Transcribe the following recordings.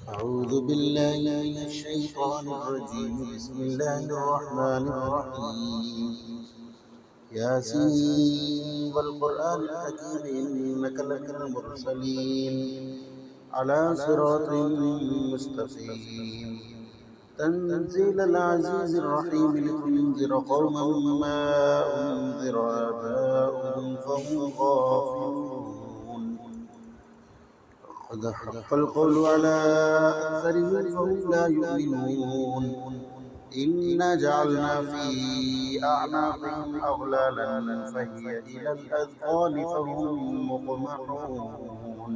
أعوذ بالله من الشيطان الرجيم. بسم الله الرحمن الرحيم. ياسين والقرآن الحكيم إنك لمن المرسلين على صراط مستقيم. تنزيل العزيز الرحيم لتنذر قوما ما أنذر آباؤهم فهم غافلون. قد حق القول على أكثرهم فهم لا يؤمنون. إنا جعلنا في أعناقهم أغلالا فهي إلى الأذقان فهم مقمحون.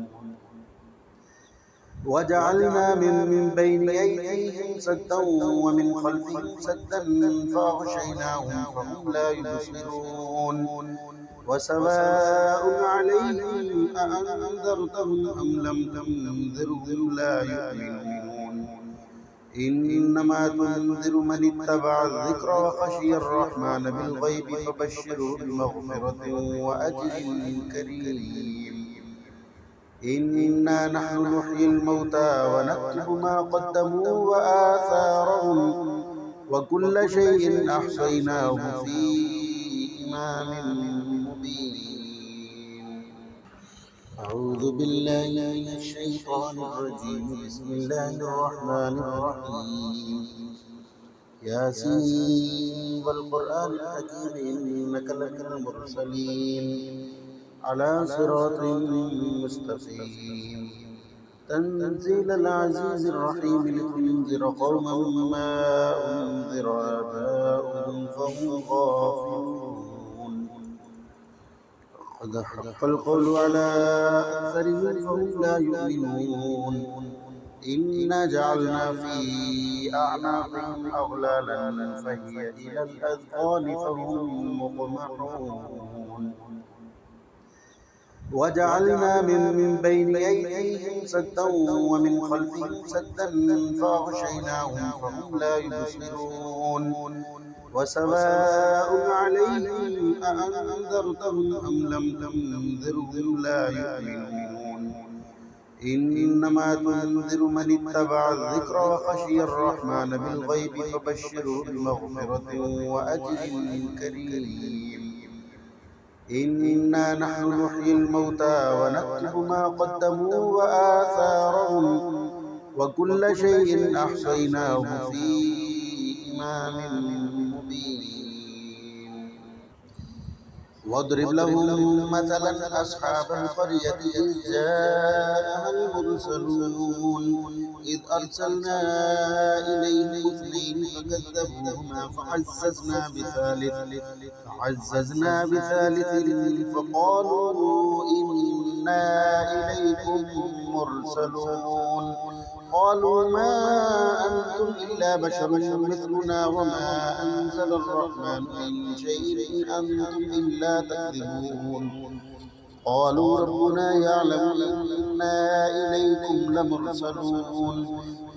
وجعلنا من بين أيديهم سدا ومن خلفهم سدا فأغشيناهم فهم لا يبصرون. وسواء عليهم أأنذرتهم أم لم تنذرهم لا يؤمنون. إنما تنذر من اتبع الذكر وخشي الرحمن بالغيب فبشره بمغفرة وأجر كريم. إنا نحن نحيي الموتى ونكتب ما قدموا وآثارهم وكل شيء أحصيناه في إمام مبين. أعوذ بالله من الشيطان الرجيم. بسم الله الرحمن الرحيم. ياسين والقرآن الحكيم إنك لمن المرسلين على صراط مستقيم. تنزيل العزيز الرحيم لتنذر قوما ما أنذر آباؤهم فهم غافلون. قد حق القول على أكثرهم فهم لا يؤمنون. إنا جعلنا في أعناقهم أغلالا فهي إلى الأذقان فهم مقمحون. وجعلنا من بين أيديهم سدا ومن خلفهم سدا فأغشيناهم فهم لا يبصرون. وسواء عليهم أأنذرتهم أم لم تنذرهم لا يؤمنون. إنما تنذر من اتبع الذكر وخشي الرحمن بالغيب فبشره بمغفرة وأجر كريم. إنا نحن نحيي الموتى ونكتب ما قدموا وآثارهم وكل شيء أحصيناه في إمام مبين. واضرب لهم مثلا أصحاب القرية إذ جاءها المرسلون إذ أرسلنا إليهم اثنين فكذبوهما فعززنا بثالث فقالوا إنا إليكم مرسلون. قالوا ما أنتم إلا بشر مثلنا وما أنزل الرحمن من شيء إن أنتم إلا تكذبون. قالوا ربنا يعلم إنا إليكم لمرسلون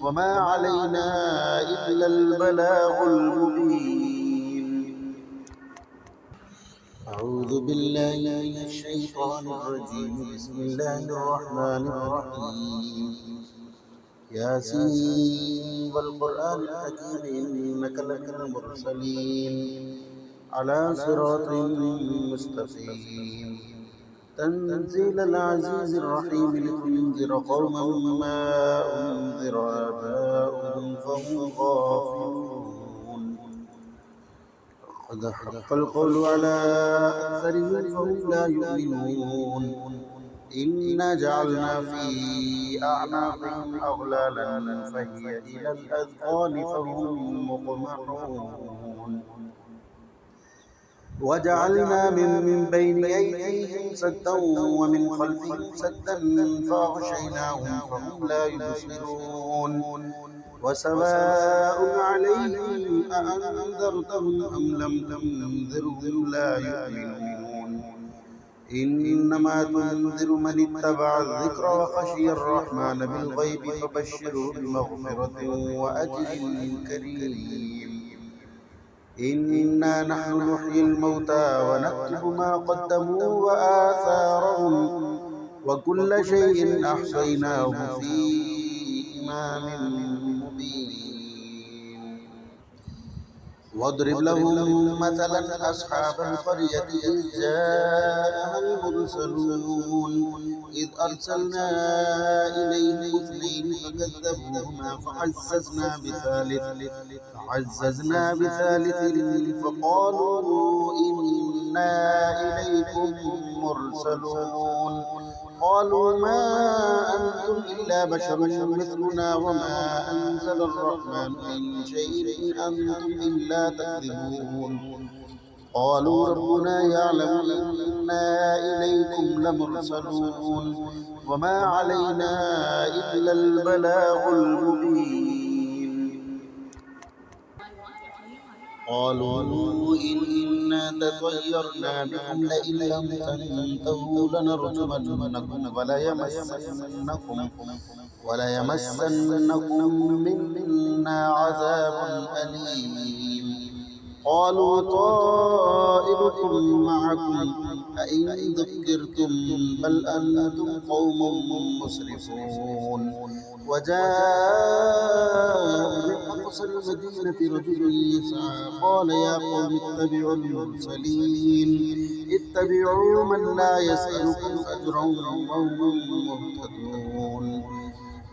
وما علينا إلا البلاغ المبين. أعوذ بالله من الشيطان الرجيم. بسم الله الرحمن الرحيم. ياسين والقرآن الحكيم إنك لمن المرسلين على صراط مستقيم. تنزيل العزيز الرحيم لتنذر قوما ما أنذر آباؤهم فهم غافلون. قد حق القول على أكثرهم فهم لا يؤمنون. إنا جعلنا في أعناقهم أغلالا فهي إلى الأذقان فهم مقمحون. وجعلنا من بين أيديهم سدا ومن خلفهم سدا فأغشيناهم فهم لا يبصرون. وسواء عليهم أأنذرتهم أم لم تنذرهم لا يؤمنون. إنما تنذر من اتبع الذكر وخشي الرحمن بالغيب فبشره بمغفرة وأجر كريم. إنا نحن نحيي الموتى ونكتب ما قدموا وآثارهم وكل شيء أحصيناه في إمام واضرب لهم مثلا أصحاب القرية إذ جاءها المرسلون إذ أرسلنا إليهم اثنين فكذبوهما فعززنا بثالث فقالوا إنا إليكم مرسلون قالوا ما أنتم إلا بشر مثلنا وما أنزل الرحمن من شيء إن أنتم إلا تكذبون قالوا ربنا يعلم إنا إليكم لمرسلون وما علينا إلا البلاغ المبين قالوا إنا تطيرنا بكم لئن لم تنتهوا لنرجمنكم وليمسنكم منا عذاب أليم قالوا طائركم معكم أئن ذكرتم بل أنتم قوم مسرفون وجاء من أقصى المدينة رجل يسعى قال يا قوم اتبعوا المرسلين اتبعوا من لا يسألكم أجرا وهم مهتدون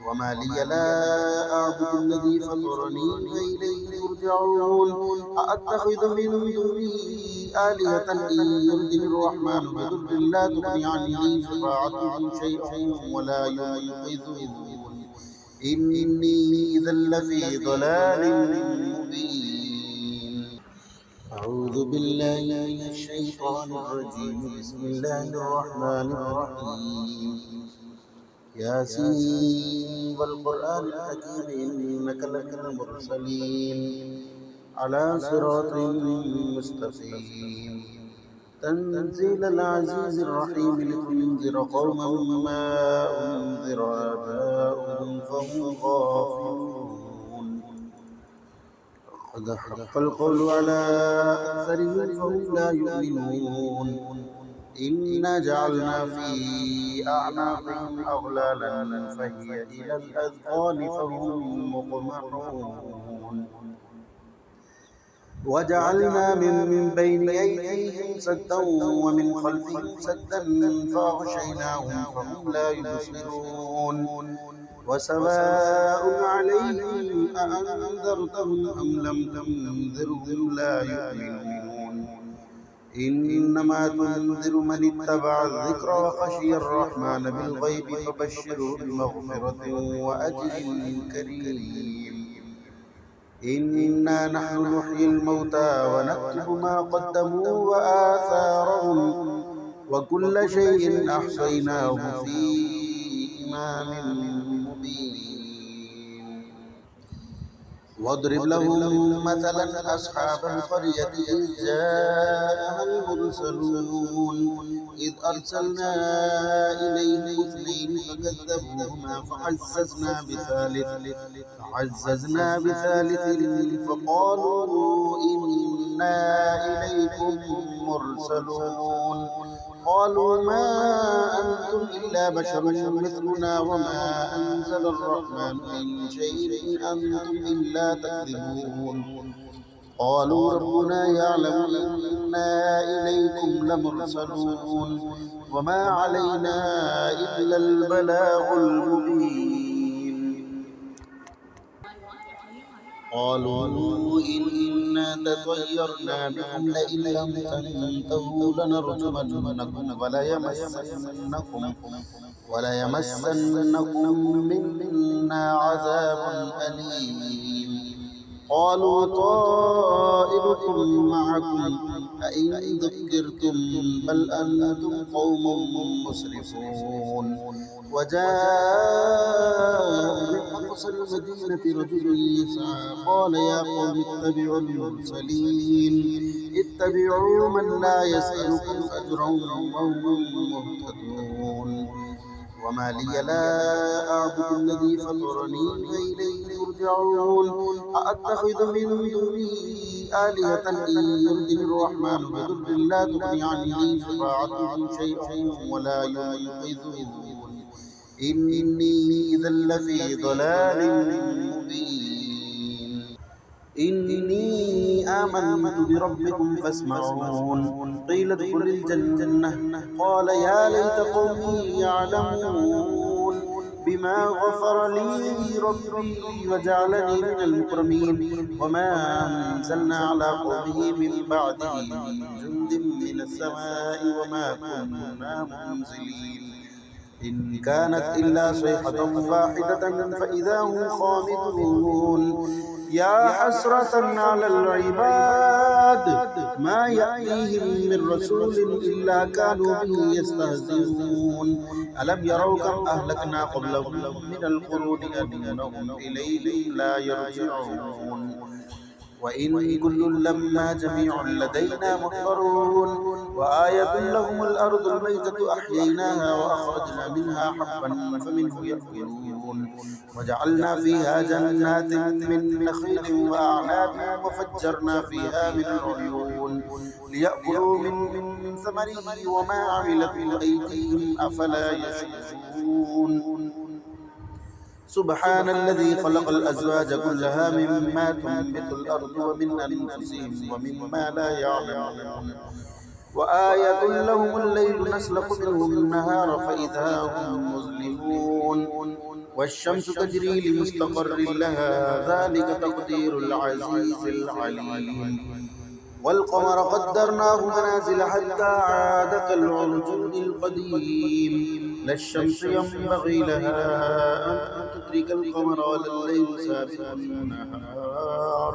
وما لي لا أعبد الذي فطرني وإليه يرجعون أأتخذ من دونه آلهة إن يردني الرحمن بضر لا تغني عني شفاعتهم شيئا ولا ينقذون إني إذا لفي ضلال مبين أعوذ بالله من الشيطان الرجيم بسم الله الرحمن الرحيم ياسين والقرآن الحكيم إنك لمن المرسلين على صراط مستقيم تنزيل العزيز الرحيم لتنذر قوما ما أنذر آباؤهم فهم غافلون قد حق القول على أكثرهم فهم لا يؤمنون إنا جعلنا في أعناقهم أغلالا فهي إلى الأذقان فهم مقمحون وجعلنا من بين أيديهم سدا ومن خلفهم سدا فأغشيناهم فهم لا يبصرون وسواء عليهم أأنذرتهم أم لم تنذرهم لا يؤمنون إنما تنذر من اتبع الذكر وخشي الرحمن بالغيب فبشره بمغفرة وأجر كريم إنا نحن نحيي الموتى ونكتب ما قدموا وآثارهم وكل شيء أحصيناه في إمام مبين واضرب لهم مثلا أصحاب القرية إذ جاءها المرسلون إذ أرسلنا إليهم اثنين فكذبوهما فعززنا بثالث فقالوا إنا إليكم مرسلون قالوا ما أنتم إلا بشر مثلنا وما أنزل الرحمن من شيء إن أنتم إلا تكذبون قالوا ربنا يعلم إنا إليكم لمرسلون وما علينا إلا البلاغ المبين قالوا إنا تطيرنا بكم لئن لم تنتهوا لنرجمنكم وليمسنكم منا عذاب أليم قالوا طائركم معكم أئن ذكرتم بل أنتم قوم مسرفون وجاء من أقصى المدينة رجل يسعى قال يا قوم اتبعوا المرسلين اتبعوا من لا يسألكم أجرا وهم مهتدون وما لي لا أعبد الذي فطرني وإليه يرجعون أأتخذ من دونه آلهة إن يردني الرحمن بضر لا تغني عني شفاعتهم شيئا ولا ينقذون إني إذا لفي ضلال مبين إني آمنت بربكم فاسمعون قيل ادخل الجنة قال يا ليت قومي يعلمون بما غفر لي ربي وجعلني من المكرمين وما أنزلنا على قومه من بعده من جند من السماء وما كنا منزلين إن كانت إلا صيحة واحدة فإذا هم خامدون يا حسرة على العباد ما يأتيهم من رسول إلا كانوا به يستهزئون ألم يروا كم أهلكنا قبلهم من القرون أنهم إليهم لا يرجعون وإن كل لما جميع لدينا محضرون وآية لهم الأرض الميتة أحييناها وأخرجنا منها حبا فمنه يأكلون وجعلنا فيها جنات من نخيل وأعناب وفجرنا فيها من العيون ليأكلوا من ثمره وما عملته أيديهم أفلا يشكرون سبحان الذي خلق الأزواج كلها مما تنبت الأرض ومن أنفسهم ومما لا يعلمون وآية لهم الليل نسلخ منه النهار فإذا هم مظلمون والشمس تجري لمستقر لها ذلك تقدير العزيز العليم والقمر قدرناه منازل حتى عاد كالعرجون القديم لا الشمس ينبغي لها أن تدرك القمر ولا الليل سابق النهار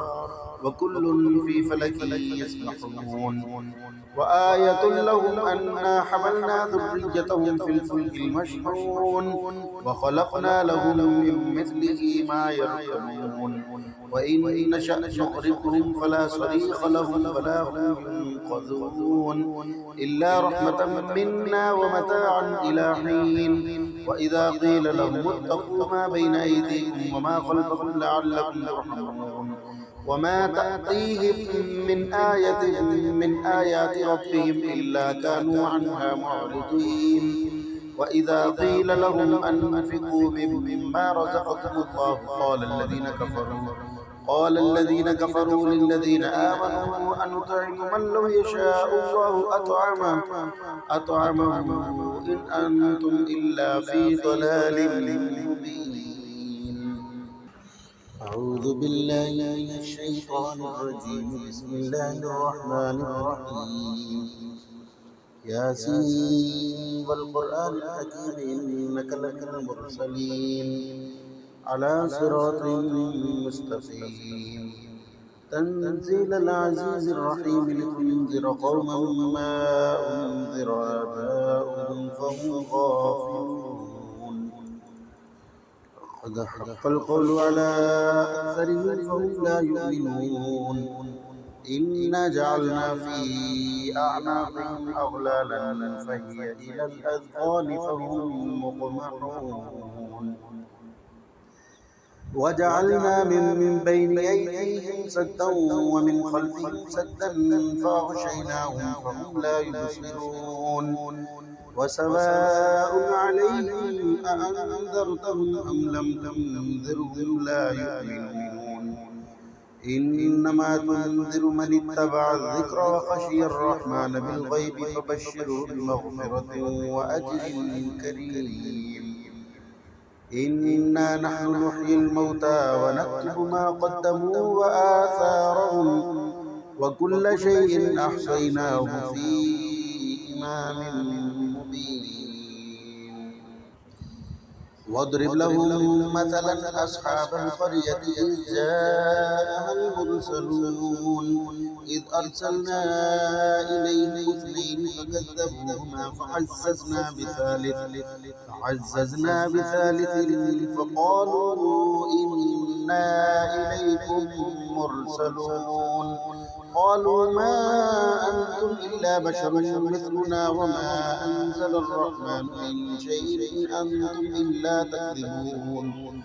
وكل في فلك يسبحون وآية لهم أنا حملنا ذريتهم في الفلك المشحون وخلقنا لهم من مثله ما يركبون وإن نشأ نغرقهم فلا صريخ لهم ولا هم ينقذون إلا رحمة منا ومتاعا إلى حين وإذا قيل لهم اتقوا ما بين أيديكم وما خلفكم لعلكم ترحمون وما تأتيهم من آية من آيات ربهم إلا كانوا عنها معرضين وإذا قيل لهم أنفقوا مما رزقكم الله قال الذين كفروا للذين آمنوا أنطعم من لو يشاء الله أطعمه إن أنتم إلا في ضلال مبين أعوذ بالله من الشيطان الرجيم بسم الله الرحمن الرحيم ياسين والقرآن الحكيم إنك لمن المرسلين على صراط مستقيم تنزيل العزيز الرحيم لتنذر قوما ما أنذر آباؤهم فهم غافلون قد حق القول على أكثرهم فهم لا يؤمنون إنا جعلنا في أعناقهم أغلالا فهي إلى الأذقان فهم مقمحون وجعلنا من بين أيديهم سدا ومن خلفهم سدا فأغشيناهم فهم لا يبصرون وسواء عليهم أأنذرتهم أم لم تنذرهم لا يؤمنون إنما تنذر من اتبع الذكر وخشي الرحمن بالغيب فبشره بمغفرة وأجر كريم إنا نحن نحيي الموتى ونكتب ما قدموا وآثارهم وكل شيء أحصيناه في إمام مبين واضرب لهم مثلا أصحاب القرية إذ جاءها المرسلون إذ أرسلنا إليهم اثنين فكذبوهما فعززنا بثالث فقالوا إنا إليكم مرسلون قالوا ما أنتم إلا بشر مثلنا وما أنزل الرحمن من شيء إن أنتم إلا تكذبون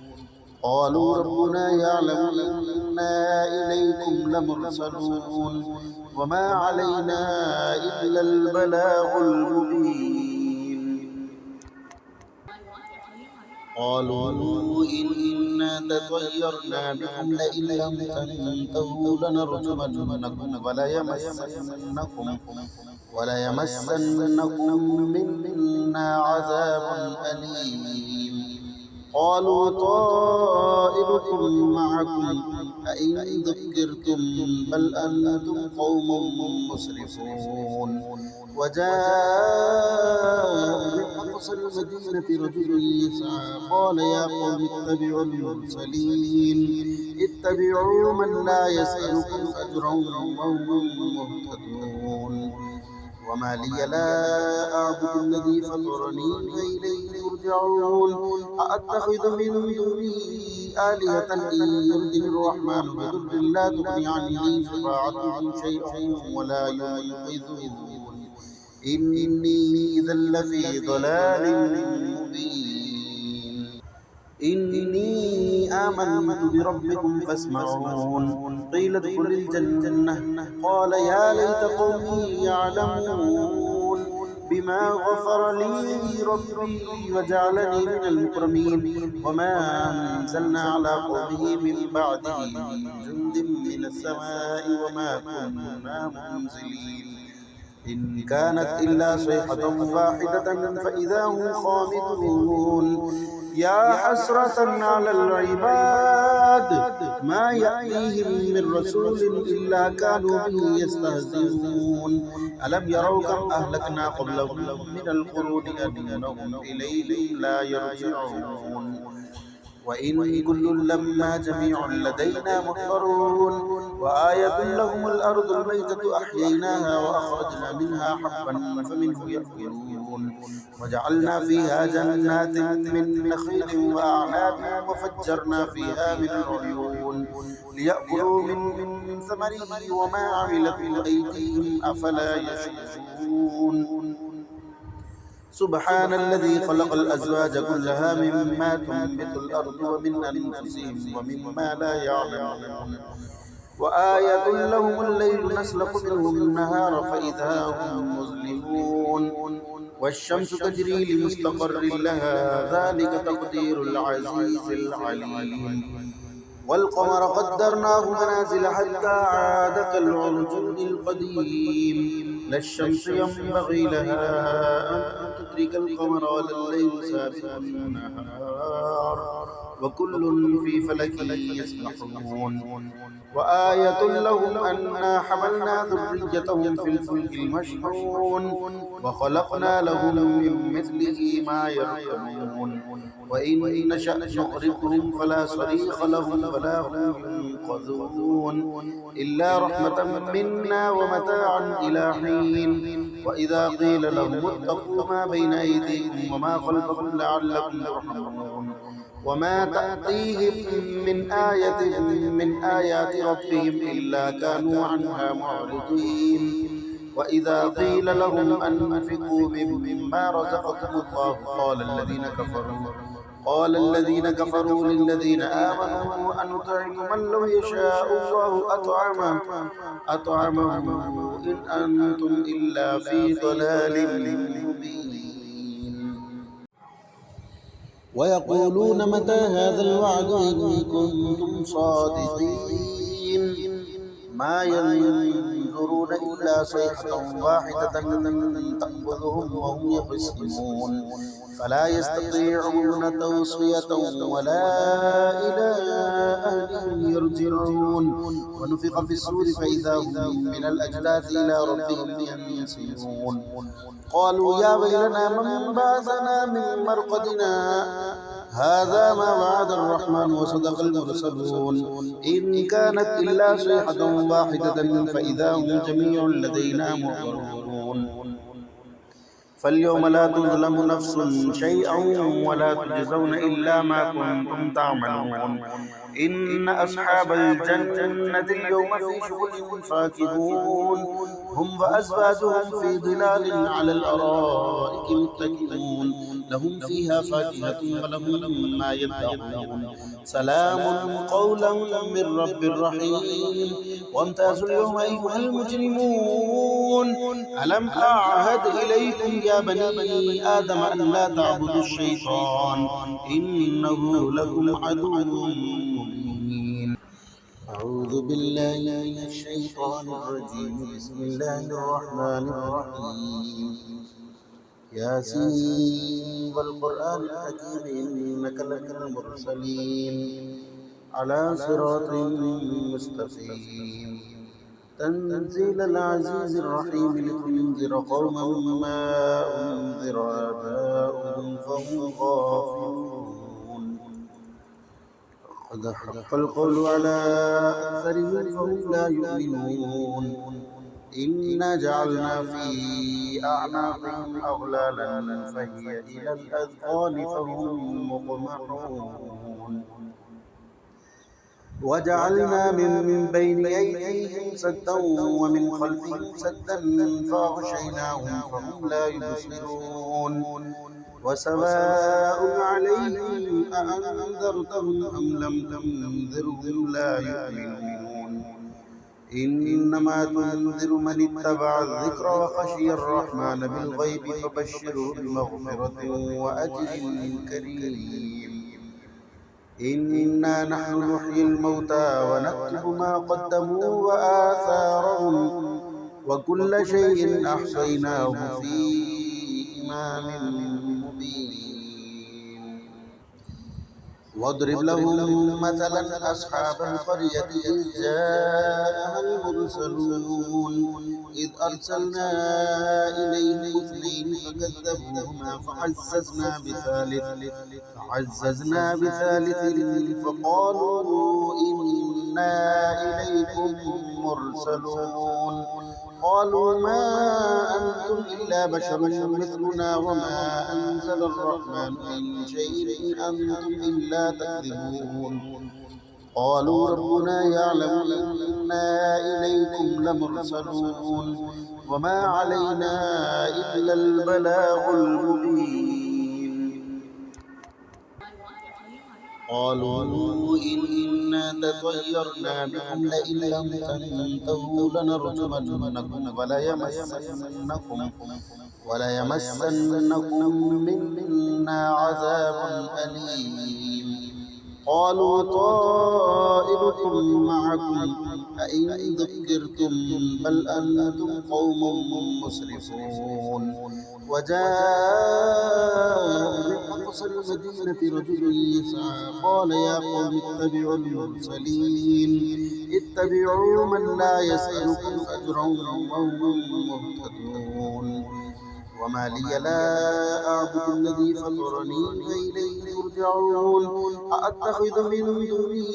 قالوا ربنا يعلم إنا إليكم لمرسلون وما علينا إلا البلاغ المبين قالوا إنا تطيرنا بكم لئن لم تنتهوا لنرجمنكم وليمسنكم منا عذاب أليم. قالوا طائركم معكم أئن ذكرتم بل أنتم قوم مسرفون. وجاء من أقصى المدينة رجل يسعى قال يا قوم اتبعوا المرسلين اتبعوا من لا يسألكم أجرا وهم مهتدون. وما لي لا أعبد الذي فطرني وإليه ترجعون. أأتخذ من دونه آلهة إن يردني الرحمن بضر لا تغني عني شفاعتهم شيئا ولا ينقذون. إني إذا لفي ضلال مبين. إني آمنت بربكم فاسمعون. قيل ادخل الجنة قال يا ليت قومي يعلمون بما غفر لي ربي وجعلني من المكرمين. وما أنزلنا على قومه من بعده من جند من السماء وما كنا منزلين. إن كانت إلا صيحة واحدة فإذا هم خامدون. يا حسرة على العباد ما يأتيهم من رسول إلا كانوا به يستهزئون. ألم يروا كم أهلكنا قبلهم من القرون أنهم إليهم لا يرجعون. وإن كل لما جميع لدينا محضرون. وآية لهم الأرض الميتة أحييناها وأخرجنا منها حبا فمنه يأكلون. وجعلنا فيها جنات من نخيل وأعناب وفجرنا فيها من العيون ليأكلوا من ثمره وما عملت أيديهم أفلا يشكرون. سبحان الذي خلق الأزواج كلها مما تنبت الأرض ومن أنفسهم ومما لا يعلمون. وآية لهم الليل نسلخ منه النهار فإذا هم مظلمون. والشمس تجري لمستقر لها ذلك تقدير العزيز العليم. والقمر قدرناه منازل حتى عاد كالعرجون القديم. لا الشمس ينبغي لها أن تدرك القمر ولا الليل سابق النهار وكل في فلك يسبحون. وآية لهم أنا حملنا ذريتهم في الفلك المشحون وخلقنا لهم من مثله ما يركبون. وإن نشأ نغرقهم فلا صريخ لهم ولا هم ينقذون إلا رحمة منا ومتاعا إلى حين. وإذا قيل لهم اتقوا ما بين أيديكم وما خلفكم لعلكم ترحمون. وما تأتيهم من آية من آيات ربهم إلا كانوا عنها معرضين. وإذا قيل لهم أنفقوا مما رزقكم الله قال الذين كفروا للذين آمنوا أنطعم من لو يشاء الله أطعمه إن أنتم إلا في ضلال مبين. ويقولون متى هذا الوعد إن كنتم صادقين. ما ينظرون إلا صيحة واحدة تأخذهم وهم يخصمون فلا يستطيعون توصية ولا إلى أهلهم يرجعون. ونفخ في الصور فإذا هم من الأجداث إلى ربهم ينسلون. قالوا يا ويلنا من بعثنا من مرقدنا هذا ما وعد الرحمن وصدق المرسلون. إن كانت إلا صيحة واحدة فإذا هم جميع لدينا محضرون. فاليوم لا تظلم نفس شيئا ولا تجزون إلا ما كنتم تعملون. إن أصحاب الجنة اليوم في شغل فاكهون هم وأزواجهم في ظلال على الأرائك متكئون لهم فيها فاكهة ولهم ما يدعون. سلام قولا من رب رحيم. وامتازوا اليوم أيها المجرمون ألم أعهد إليكم يا بني آدم أن لا تعبدوا الشيطان إنه لكم عدو مبين. أعوذ بالله من الشيطان الرجيم. بسم الله الرحمن الرحيم. ياسين والقرآن الحكيم إنك لمن المرسلين على صراط مستقيم. تنزيل العزيز الرحيم لتنذر قوما ما أنذر آباؤهم فهم غافلون. قد حق القول على أكثرهم فهم لا يؤمنون. إنا جعلنا في أعناقهم أغلالا فهي إلى الأذقان فهم مقمحون. وجعلنا من بين أيديهم سدا ومن خلفهم سدا فأغشيناهم فهم لا يبصرون. وسواء عليهم أأنذرتهم أم لم تنذرهم لا يؤمنون. إنما تنذر من اتبع الذكر وخشي الرحمن بالغيب فبشره بمغفرة وأجر كريم. إنا نحن نحيي الموتى ونكتب ما قدموا وآثارهم وكل شيء أحصيناه في إمام مبين. واضرب لهم مثلا أصحاب القرية إذ جاءها المرسلون إذ أرسلنا إليهم اثنين فكذبوهما فعززنا بثالث فقالوا إنا إليكم مرسلون. قالوا ما أنتم إلا بشر مثلنا وما أنزل الرحمن من شيء إن أنتم إلا تكذبون. قالوا ربنا يعلم إنا إليكم لمرسلون وما علينا إلا البلاغ المبين. قالوا إنا تطيرنا بكم لئن لم تنتهوا لنرجمنكم وليمسنكم منا عذاب أليم. قالوا طائركم معكم أئن ذكرتم بل أنتم قوم مسرفون. وجاء من أقصى المدينة رجل يسعى قال يا قوم اتبعوا المرسلين اتبعوا من لا يسألكم أجرا وهم مهتدون. وما لي لا أعبد الذي فطرني وإليه ترجعون. أأتخذ من دونه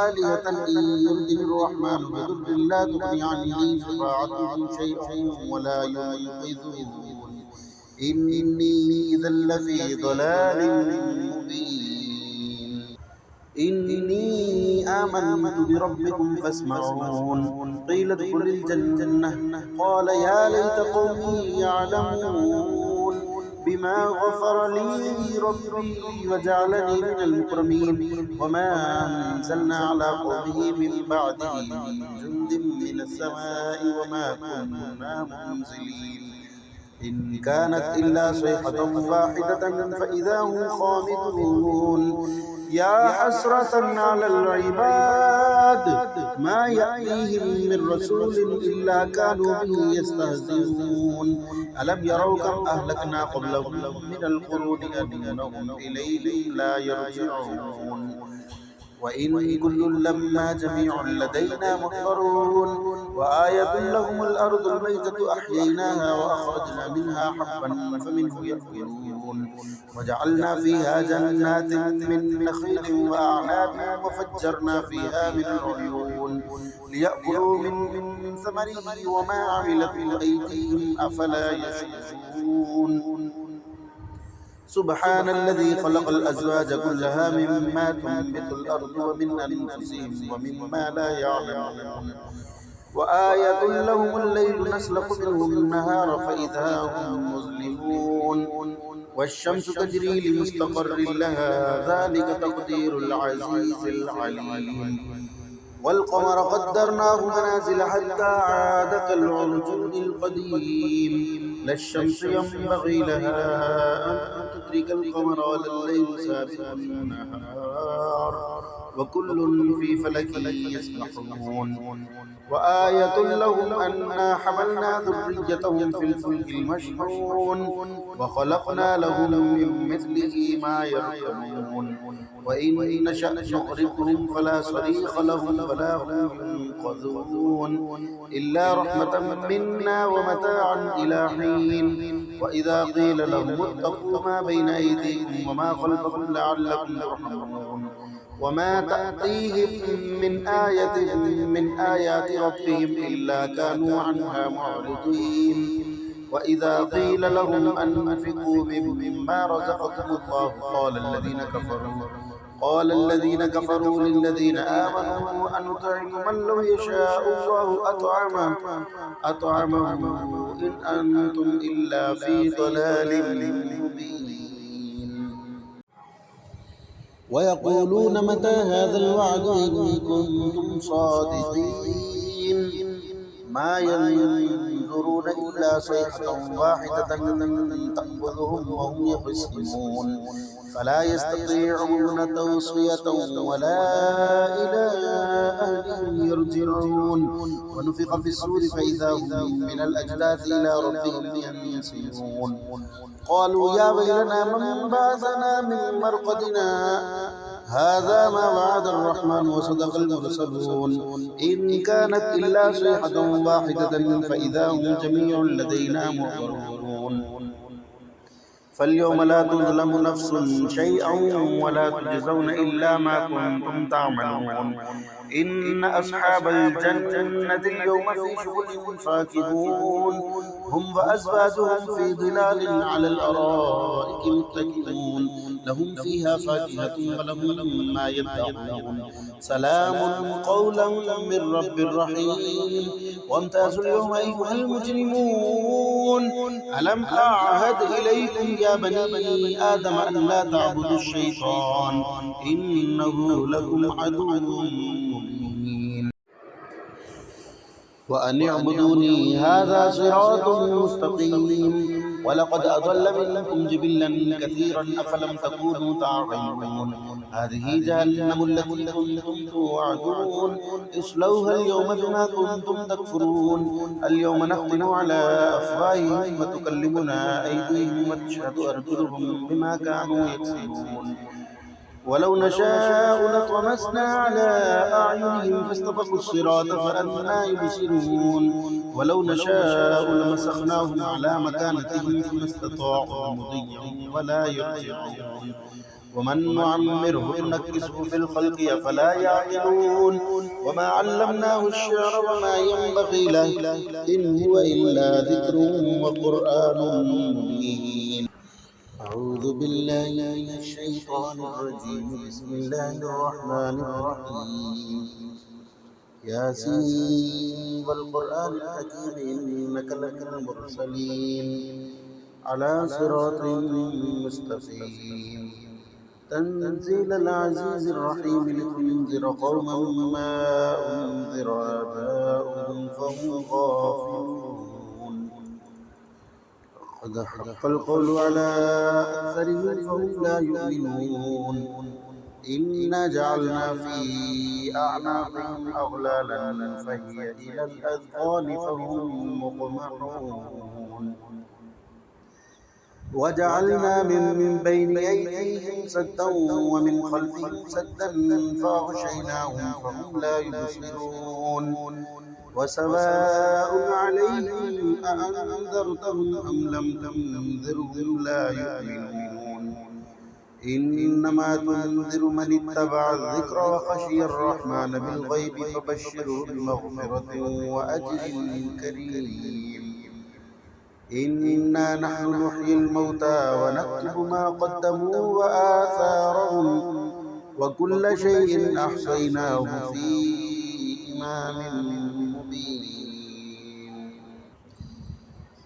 آلهة إن يردني الرحمن بضر لا تغني عني شفاعتهم شيئا ولا ينقذون. إني إذا لفي ضلال مبين. إني آمنت بربكم فاسمعون. قيل ادخل الجنة قال يا ليت قومي يعلمون بما غفر لي ربي وجعلني من المكرمين. وما أنزلنا على قومه من بعده من جند من السماء وما كنا منزلين. إن كانت إلا صيحة واحدة فإذا هم خامدون. يا حسرة على العباد ما يأتيهم من رسول إلا كانوا به يستهزئون. ألم يروا كم أهلكنا قبلهم من القرون أنهم إليهم لا يرجعون. وإن كل لما جميع لدينا محضرون. وآية لهم الأرض الميتة أحييناها وأخرجنا منها حبا فمنه يأكلون. وجعلنا فيها جنات من نخيل وأعناب وفجرنا فيها من العيون ليأكلوا من ثمره وما عملته أيديهم أفلا يشكرون. سبحان الذي خلق الأزواج كلها مما تنبت الأرض ومن أنفسهم ومما لا يعلمون. وآية لهم الليل نسلخ منه النهار فإذا هم مظلمون. والشمس تجري لمستقر لها ذلك تقدير العزيز العليم. والقمر قدرناه منازل حتى عاد كالعرجون القديم. لا الشمس ينبغي لها أن تدرك القمر ولا الليل سابق النهار وكل في فلك يسبحون وآية لهم أنا حملنا ذريتهم في الفلك المشحون وخلقنا لهم من مثله ما يركبون وإن نشأ نغرقهم فلا صريخ لهم ولا هم ينقذون إلا رحمة منا ومتاعا إلى حين وإذا قيل لهم اتقوا ما بين أيديكم وما خلفكم لعلكم ترحمون وما تأتيهم من آية من آيات ربهم إلا كانوا عنها معرضين وإذا قيل لهم أنفقوا مما رزقكم الله قال الذين كفروا للذين آمنوا أنطعم من لو يشاء الله أطعمه إن أنتم إلا في ضلال مبين ويقولون متى هذا الوعد إن كنتم صادقين ما ينظرون إلا صيحة واحدة تأخذهم وهم يخصمون فلا يستطيعون توصية ولا إلى أهلهم يرجعون ونفخ في الصور فإذا هم من الأجداث إلى ربهم ينسلون قالوا يا ويلنا من بعثنا من مرقدنا هذا ما وعد الرحمن وصدق المرسلون إن كانت إلا صيحة واحدة فإذا هم جميع لدينا محضرون فاليوم لا تظلم نفس شيئا ولا تجزون إلا ما كنتم تعملون إن أصحاب الجنة اليوم في شغل فاكهون هم وأزواجهم في ظلال على الأرائك متكئون لهم فيها فاكهة ولهم ما يدعون سلام قولا من رب رحيم وامتازوا اليوم أيها المجرمون ألم أعهد إليكم يا بني آدم أن لا تعبدوا الشيطان إنه لكم عدو مبين وأن اعبدوني هذا صراط مستقيم ولقد أضل منكم جبلا كثيرا أفلم تكونوا تعقلون هذه جهنم التي كنتم توعدون اصلوها اليوم بما كنتم تكفرون اليوم نختم على أفواههم وتكلمنا أيديهم وتشهد أرجلهم بما كانوا يكسبون ولو نشاء لطمسنا على أعينهم فاستبقوا الصراط فأنى يبصرون ولو نشاء لمسخناهم على مكانتهم فما استطاعوا مضيا ولا يرجعون ومن نعمره نكسه في الخلق أفلا يعقلون وما علمناه الشعر وما ينبغي له إن هو إلا ذكر وقرآن مبين أعوذ بالله من الشيطان الرجيم بسم الله الرحمن الرحيم ياسين والقرآن الحكيم إنك لمن المرسلين على صراط مستقيم تنزيل العزيز الرحيم لتنذر قوما ما أنذر آباؤهم فهم غافلون قد حق القول على أكثرهم فهم لا يؤمنون إنا جعلنا في أعناقهم أغلالا فهي إلى الأذقان فهم مقمحون وجعلنا من بين أيديهم سدا ومن خلفهم سدا فأغشيناهم فهم لا يبصرون وسواء عليهم أأنذرتهم أم لم تنذرهم لا يؤمنون إنما تنذر من اتبع الذكر وخشي الرحمن بالغيب فبشره بمغفرة وأجر كريم إنا نحن نحيي الموتى ونكتب ما قدموا وآثارهم وكل شيء أحصيناه في إمام مبين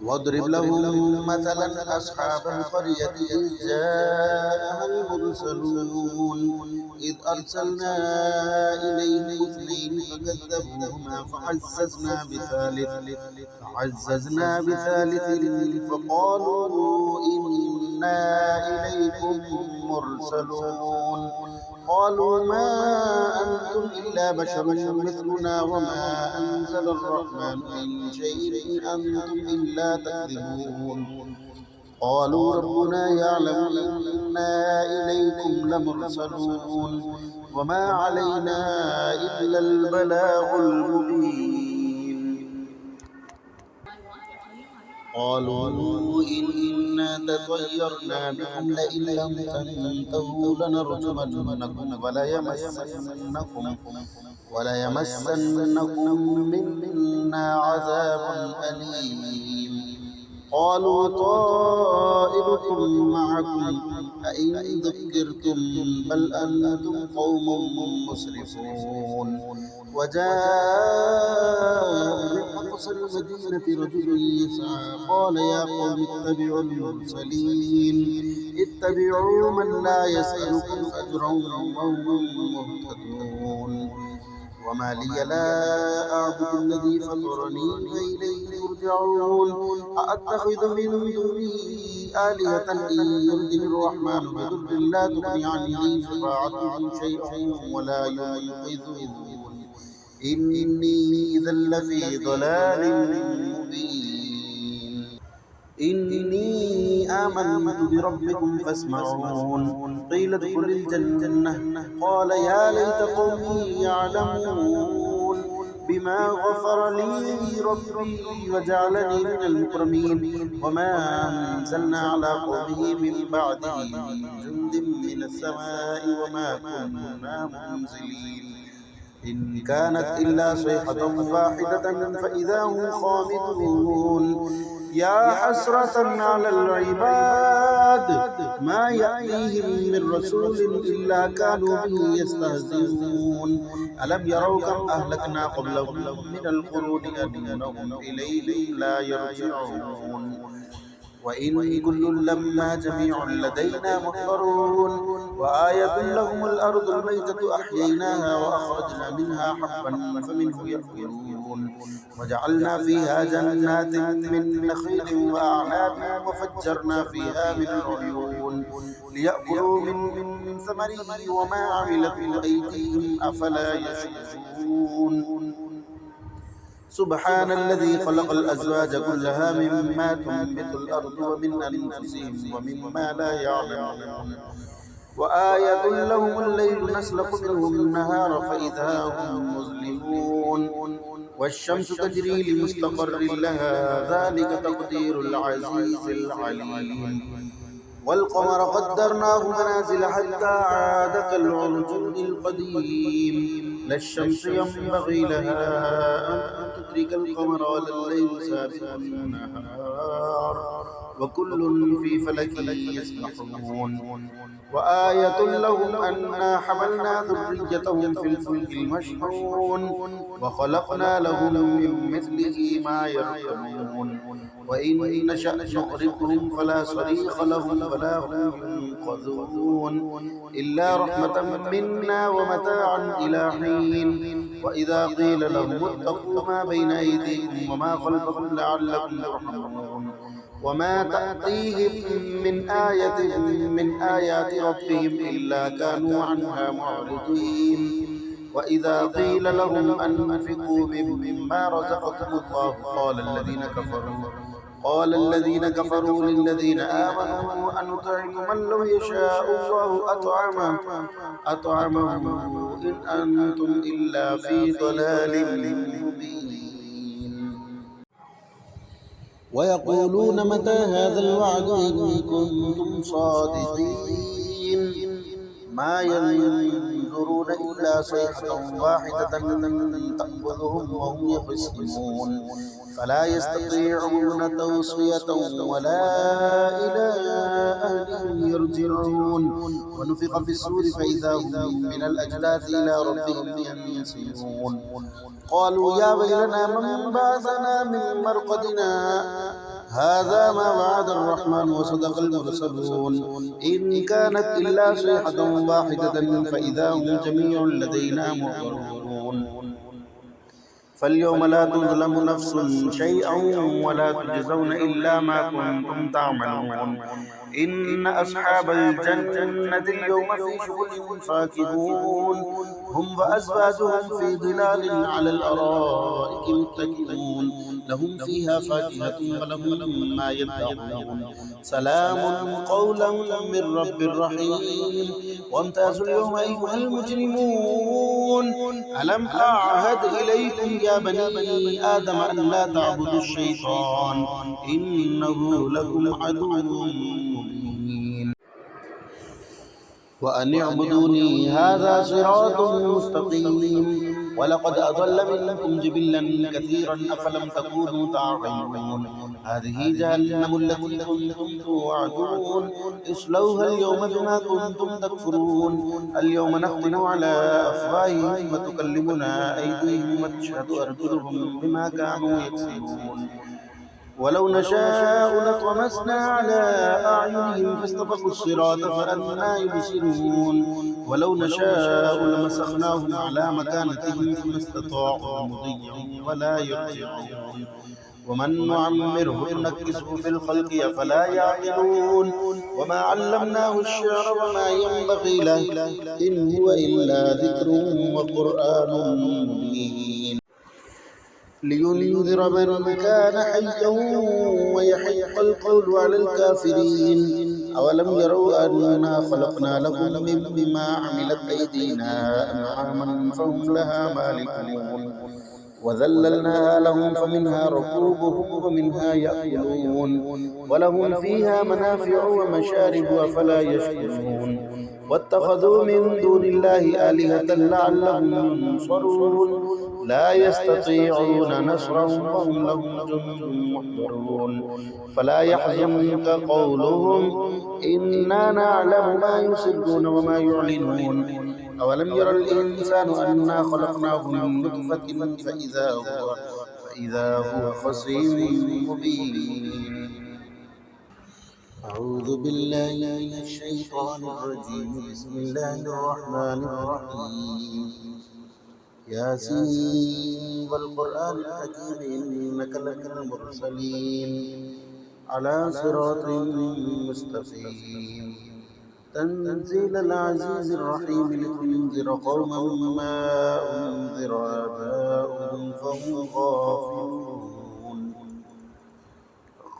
واضرب لهم مثلا أصحاب القرية إذ جاءها المرسلون إذ أرسلنا إليهم اثنين فكذبوهما فعززنا بثالث فقالوا إنا إليكم مرسلون قالوا ما أنتم إلا بشر مثلنا وما أنزل الرحمن من شيء إن أنتم إلا تكذبون قالوا ربنا يعلم إنا إليكم لمرسلون وما علينا إلا البلاغ المبين قالوا إنا تطيرنا بكم لئن لم تنتهوا لنرجمنكم وليمسنكم منا عذاب أليم قالوا طائركم معكم أئن ذكرتم بل أنتم قوم مسرفون وجاء من أقصى المدينة رجل يسعى قال يا قوم اتبعوا المرسلين اتبعوا من لا يسألكم أجرا وهم مهتدون وما لي لا أعبد الذي فطرني وإليه ترجعون أأتخذ من دونه آلهة إن يردني الرحمن بضر لا تغني عني شفاعتهم شيئا ولا ينقذون إني إذا لفي ضلال مبين إني آمنت بربكم فاسمعون قيل ادخل الجنة قال يا ليت قومي يعلمون بما غفر لي ربي وجعلني من المكرمين وما أنزلنا على قومه من بعده من جند من السماء وما كنا منزلين إن كانت إلا صيحة واحدة فإذا هم خامدون يا حسرة على العباد ما يأتيهم من رسول إلا كانوا به يستهزئون ألم يروا كم أهلكنا قبلهم من القرون أنهم إليهم لا يرجعون وإن كل لما جميع لدينا محضرون وآية لهم الأرض الميتة أحييناها وأخرجنا منها حبا فمنه يأكلون وجعلنا فيها جنات من نخيل وأعناب وفجرنا فيها من العيون ليأكلوا من ثمره وما عملت أيديهم أفلا يشكرون سبحان الذي خلق الأزواج كلها مما تنبت الأرض ومن أنفسهم ومما لا يعلمون وآية لهم الليل نسلخ منه النهار فإذا هم مظلمون والشمس تجري لمستقر لها ذلك تقدير العزيز العليم والقمر قدرناه منازل حتى عاد كالعرجون القديم لا الشمس ينبغي لها أن تدرك القمر ولا الليل سابق النهار وكل في فلك يسبحون وآية لهم أنا حملنا ذريتهم في الفلك المشحون وخلقنا لهم من مثله ما يركبون وإن نشأ نغرقهم فلا صريخ لهم ولا هم ينقذون إلا رحمة منا ومتاعا إلى حين وإذا قيل لهم اتقوا ما بين أيديكم وما خلفكم لعلكم ترحمون وما تأتيهم من آية من آيات ربهم إلا كانوا عنها معرضين وإذا قيل لهم أنفقوا مما رزقكم الله قال الذين كفروا للذين آمنوا أنطعم من لو يشاء الله أطعمه إن أنتم إلا في ضلال مبين ويقولون متى هذا الوعد إن كنتم صادقين ما ينظرون إلا صيحة واحدة تأخذهم وهم يخصمون فلا يستطيعون توصية ولا إلى أهلهم يرجعون ونفخ في الصور فإذا هم من الأجداث إلى ربهم ينسلون قالوا يا ويلنا من بعثنا من مرقدنا هذا ما وعد الرحمن وصدق المرسلون إن كانت إلا صيحة واحدة فإذا هم جميع لدينا محضرون فاليوم لا تظلم نفس شيئا ولا تجزون إلا ما كنتم تعملون إن أصحاب الجنة اليوم في شغل فاكهون هم وأزواجهم في ظلال على الأرائك متكئون لهم فيها فاكهة ولهم ما يدعون سلام قولا من رب رحيم وامتازوا اليوم أيها المجرمون ألم أعهد إليكم يا بني آدم أن لا تعبدوا الشيطان إنه لكم عدو مبين وأن اعبدوني هذا صراط مستقيم ولقد أضل منكم جبلا كثيرا أفلم تكونوا تعقلون هذه جهنم التي كنتم توعدون اصلوها اليوم بما كنتم تكفرون اليوم نختم على أفواههم وتكلمنا أيديهم وتشهد أرجلهم بما كانوا يكسبون ولو نشاء لطمسنا على أعينهم فاستبقوا الصراط فأنى يبصرون ولو نشاء لمسخناهم على مكانتهم فما استطاعوا مضيا ولا يرجعون ومن نعمره ننكسه في الخلق أفلا يعقلون وما علمناه الشعر وما ينبغي له إن هو إلا ذكر وقرآن مبين لينذر من كان حيا ويحق القول على الكافرين أولم يروا أنا خلقنا لهم مما عملت أيدينا أنعاما فهم لها مالكون وذللناها لهم فمنها ركوبهم ومنها يأكلون ولهم فيها منافع ومشارب أفلا يشكرون واتخذوا من دون الله آلهة لعلهم ينصرون لا يستطيعون نصرهم وهم لهم جند محضرون فلا يحزنك قولهم إنا نعلم ما يسرون وما يعلنون أولم ير الإنسان أنا خلقناه من نطفة فإذا هو خصيم مبين أعوذ بالله من الشيطان الرجيم بسم الله الرحمن الرحيم ياسين والقرآن الحكيم إنك لمن المرسلين على صراط مستقيم تنزيل العزيز الرحيم لتنذر قوما ما أنذر آباؤهم فهم غافلون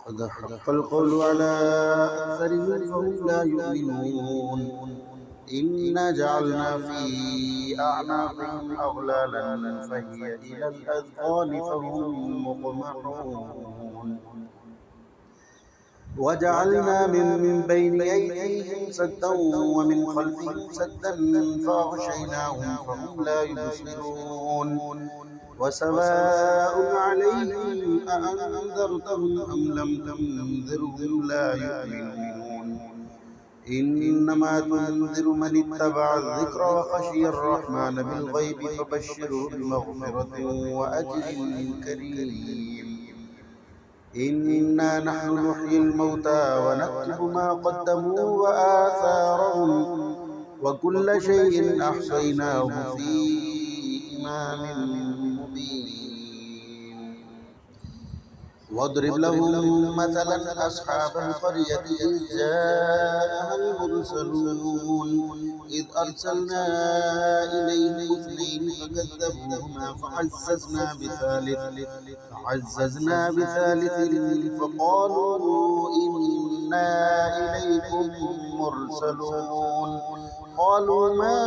قد حق القول على أكثرهم فهم لا يؤمنون إنا جعلنا في أعناقهم أغلالا فهي إلى الأذقان فهم مقمحون وجعلنا من بين أيديهم سدا ومن خلفهم سدا فأغشيناهم فهم لا يبصرون وسواء عليهم أأنذرتهم أم لم تنذرهم لا يؤمنون إنما تنذر من اتبع الذكر وخشي الرحمن بالغيب فبشره بمغفرة وأجر كريم إنا نحن نحيي الموتى ونكتب ما قدموا وآثارهم وكل شيء أحصيناه في إمام مبين واضرب لهم مثلا أصحاب القرية إذ جاءها المرسلون إذ أرسلنا إليهم اثنين فكذبوهما فعززنا بثالث فقالوا إنا إليكم مرسلون قالوا ما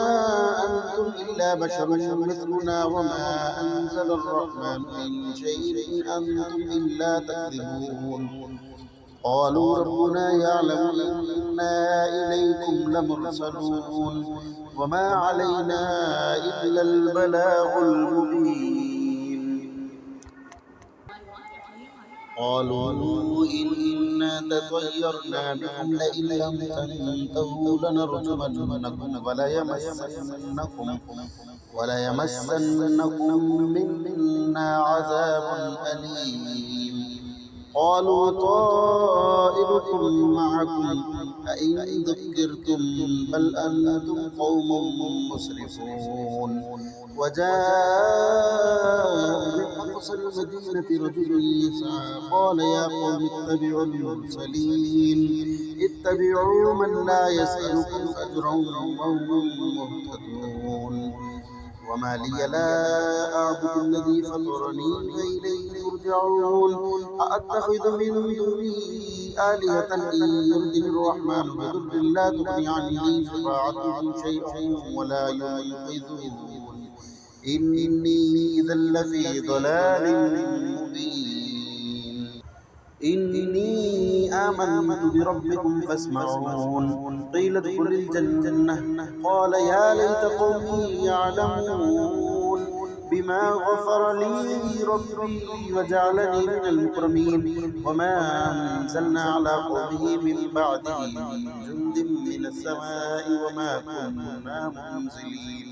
أنتم إلا بشر مثلنا وما أنزل الرحمن من شيء إن أنتم إلا تكذبون قالوا ربنا يعلم إنا إليكم لمرسلون وما علينا إلا البلاغ المبين قالوا إنا تطيرنا بكم لئن لم تنتهوا لنرجمنكم وليمسنكم منا عذاب أليم قالوا طائركم معكم أئن ذكرتم بل أنتم قوم مسرفون. وجاء من أقصى المدينة رجل يسعى قال يا قوم اتبعوا المرسلين اتبعوا من لا يسألكم أجرا وهم مهتدون. وما لي لا أعبد الذي فطرني وإليه ترجعون. أأتخذ من دونه آلهة إن يردني الرحمن بضر لا تغني عني شفاعتهم شيئا ولا ينقذون. إني إذا لفي ضلال مبين. إني آمنت بربكم فاسمعون. قيل ادخل الجنة قال يا ليت قومي يعلمون بما غفر لي ربي وجعلني من المكرمين. وما أنزلنا على قومه من بعده من جند من السماء وما كنا منزلين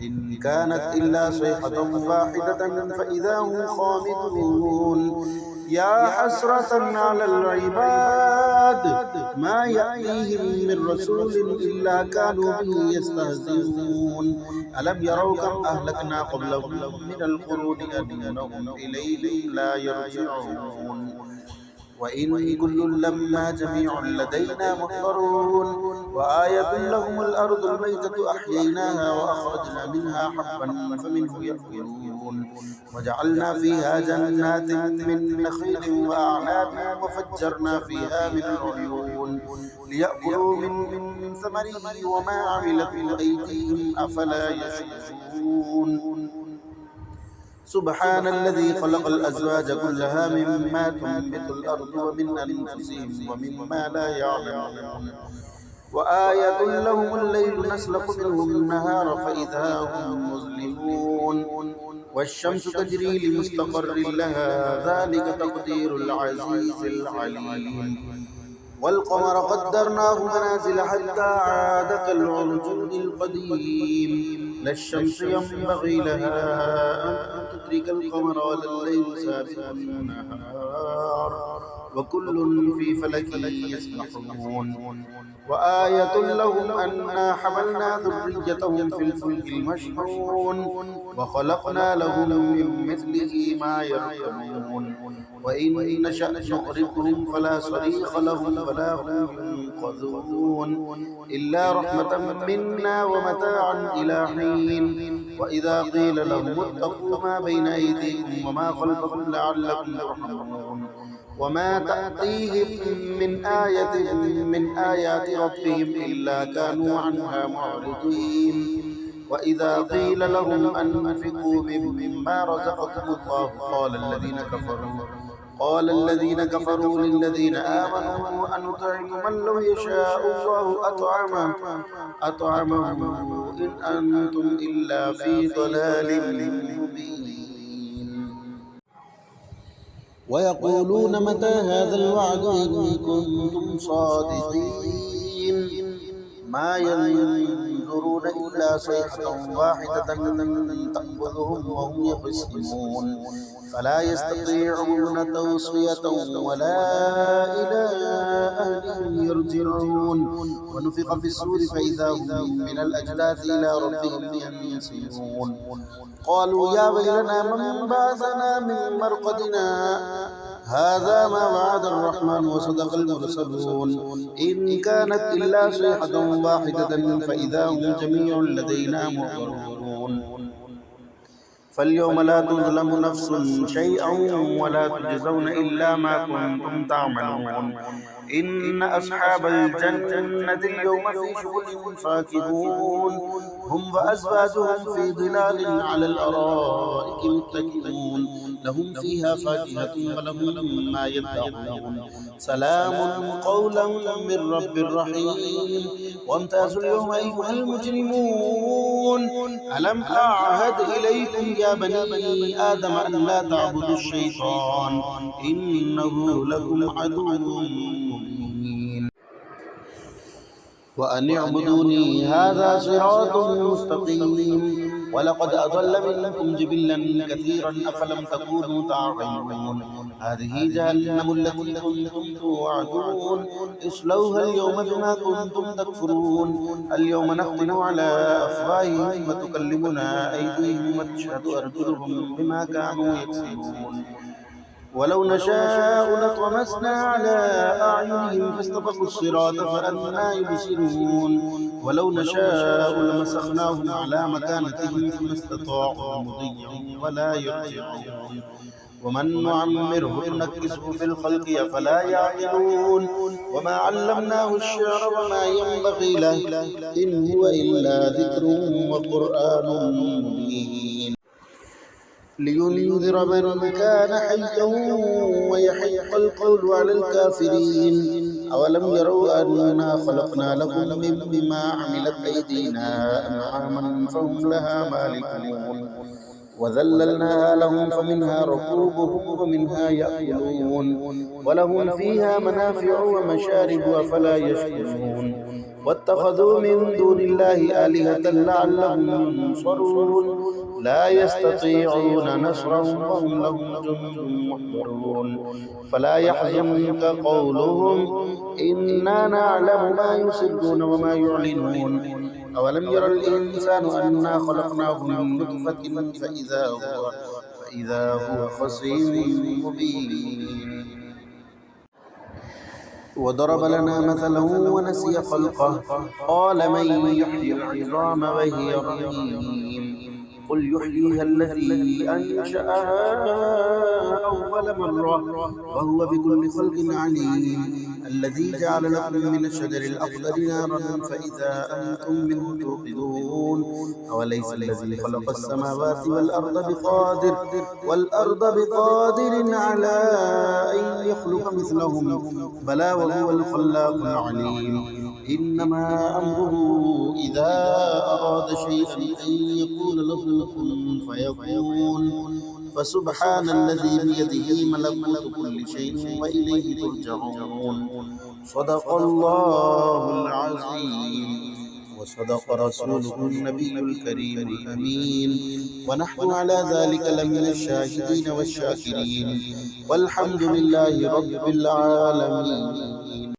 إن كانت إلا صيحة واحدة فإذا هم خامدون. يا حسرة على العباد ما يأتيهم من رسول إلا كانوا به يستهزئون. ألم يروا كم أهلكنا قبلهم من القرون أنهم إليهم لا يرجعون. وإن كل لما جميع لدينا محضرون. وآية لهم الأرض الميتة أحييناها وأخرجنا منها حبا فمنه يأكلون. وجعلنا فيها جنات من نخيل وأعناب وفجرنا فيها من العيون ليأكلوا من ثمره وما عملت أيديهم أفلا يشكرون. سبحان الذي خلق الأزواج كلها مما تنبت الأرض ومن أنفسهم ومما لا يعلمون. وآية لهم الليل نسلخ منه النهار فإذا هم مظلمون. والشمس تجري لمستقر لها ذلك تقدير العزيز العليم. والقمر قدرناه منازل حتى عاد كالعرجون القديم. لا الشمس ينبغي لها أن تدرك القمر ولا الليل سابق النهار وكل في فلك يسبحون. وآية لهم أنا حملنا ذريتهم في الفلك المشحون وخلقنا لهم من مثله ما يركبون. وإن نشأ نغرقهم فلا صريخ لهم ولا هم ينقذون إلا رحمة منا ومتاعا إلى حين. وإذا قيل لهم اتقوا ما بين أيديكم وما خلفكم لعلكم ترحمون. وما تأتيهم من آية من آيات ربهم إلا كانوا عنها معرضين. وإذا قيل لهم أنفقوا مما رزقكم الله قال الذين كفروا للذين آمنوا أنطعم من لو يشاء الله أطعمه إن أنتم إلا في ضلال مبين. ويقولون متى هذا الوعد إن كنتم صادقين. ما ينظرون إلا صيحة واحدة تأخذهم وهم يخصمون فلا يستطيعون توصية ولا إلى أهلهم يرجعون. ونفخ في الصور فإذا هم من الأجداث إلى ربهم ينسلون. قالوا يا ويلنا من بعثنا من مرقدنا هذا ما وعد الرحمن وصدق المرسلون. إن كانت إلا صيحة واحدة فإذا هم جميع لدينا محضرون. فاليوم لا تظلم نفس شيئا ولا تجزون إلا ما كنتم تعملون. إن أصحاب الجنة اليوم في شغل فاكهون هم وأزواجهم في ظلال على الأرائك متكئون لهم فيها فاكهة ولهم ما يدعون. سلام قولا من رب رحيم. وامتازوا اليوم أيها المجرمون ألم أعهد إليكم يا بني آدم أن لا تعبدوا الشيطان إنه لكم عدو مبين. وأن اعبدوني هذا صراط مستقيم. ولقد أضل منكم جبلا كثيرا أفلم تكونوا تعقلون هذه جهنم التي كنتم توعدون اصلوها اليوم بما كنتم تكفرون اليوم نختم على أفواههم وتكلمنا أيديهم وتشهد أرجلهم بما كانوا يكسبون ولو نشاء لطمسنا على أعينهم فاستبقوا الصراط فأنى يبصرون ولو نشاء لمسخناهم على مكانتهم فما استطاعوا مضيا ولا يرجعون ومن نعمره ننكسه في الخلق أفلا يعقلون وما علمناه الشعر وما ينبغي له إن هو إلا ذكر وقرآن مبين لينذر من كان حيا ويحق القول على الكافرين أولم يروا أنا خلقنا لهم مما عملت أيدينا أنعاما فهم لها مالكون وذللناها لهم فمنها ركوبهم ومنها يأكلون ولهم فيها منافع ومشارب أفلا يشكرون واتخذوا من دون الله آلهة لعلهم ينصرون لا يستطيعون نصرهم وهم لهم جند محضرون فلا يحزنك قولهم إنا نعلم ما يسرون وما يعلنون أولم ير الإنسان أنا خلقناه من نطفة فإذا هو خصيم مبين وضرب لنا مثلا ونسي خلقه قال من يحيي العظام وهي رميم قل يحييها الذي أنشأها أول مرة وهو بكل خلق عليم الذي جعل لكم من الشجر الأخضر نارا فإذا أنتم منه توقدون أوليس الذي خلق السماوات والأرض بقادر على أن يخلق مثلهم بلى وهو الخلاق العليم إنما أمره إذا أراد شيئا أن يقول له كن فيكون فسبحان الذي بيده ملكوت كل شيء وإليه ترجعون صدق الله العظيم وصدق رسوله النبي الكريم الأمين ونحن على ذلك لمن الشاهدين والشاكرين والحمد لله رب العالمين.